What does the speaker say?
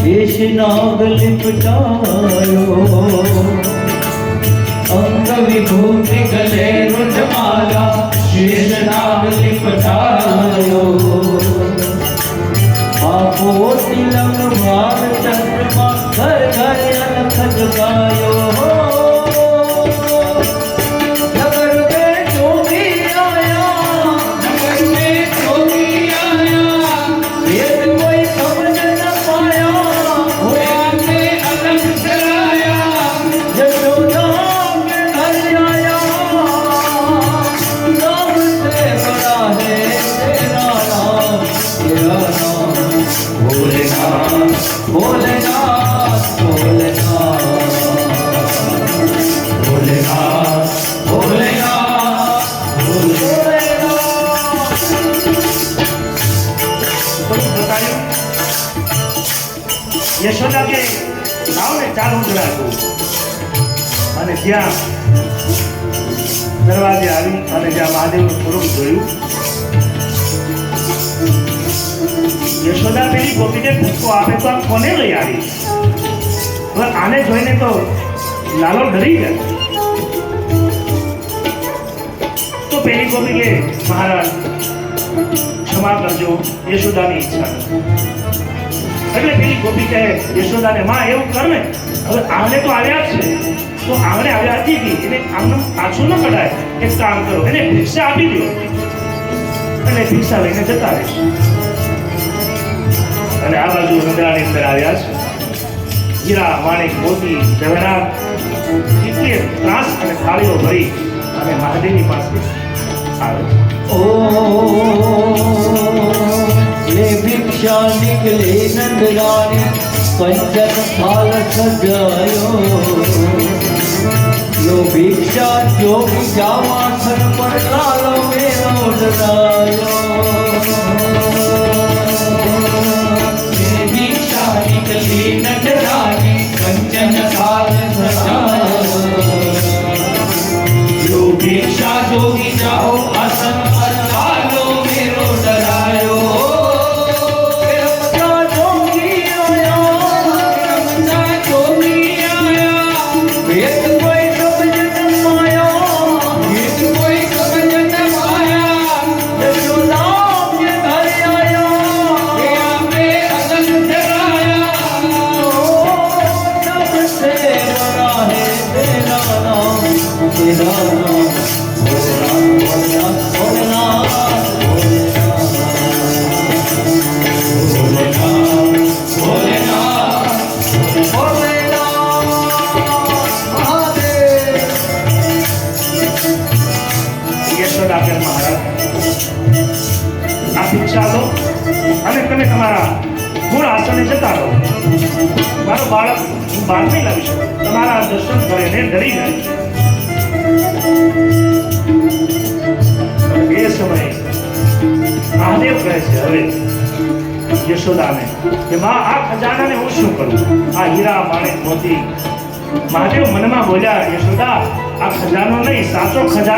केश नाग लिपटायो अंग विभूति गले रुद्रमाला शेष नाग लिपटायो आपो तिलक भाग चंद्रमा घर घर अलख जगायो यशोदा के गाँव ने चालू कराયું અને જ્યાં દરવાજે આવી અને જ્યાં મહાદેવનું સ્વરૂપ જોયું યશોદા પેલી ગોપીને ધક્કો આપે તો આ કોને લઈ આવી હવે આને જોઈને તો લાલો ડરી ગયા તો પેલી ગોપી કે મહારાજ ક્ષમા કરજો યશોદાની ઈચ્છા નથી એટલે પેલી ગોપી કહે યશોદાને માં એવું કર ને હવે આને તો આવ્યા છે તો આને આવ્યા હતી એને આમને પાછું ન કઢાય એક કામ કરો એને ભિક્ષા આપી દો અને ભિક્ષા લઈને જતા રહેશે અને આ બાજુ નંદરાની અંદર આવ્યા છે હીરા માણેક મોતી જવેરાત કેટલી ત્રાસ અને થાળીઓ ભરી અને મહાદેવની પાસે આવે ओ ये भिक्षा निकले नंदरानी कंचन थाल सजायो यो भिक्षा जो माथन पर लालो मेरो डरायो ये भिक्षा निकले नंदरानी कंचन थाल सजायो यो भिक्षा जोगी जाओ आसन पर लालो मेरो डरायो તમે તમારા ગુણ આસને જતા રહો મારો બાળક હું બહાર નહીં લાવી શકું તમારા દર્શન કરીને ડરી જાય એ સમયે મહાદેવ કહે છે હવે યશોદાને કે માં આ ખજાનાને હું શું કરું આ હીરા માણેક મોતી મહાદેવ મનમાં બોલ્યા યશોદા આ ખજાનો નહીં સાચો ખજાનો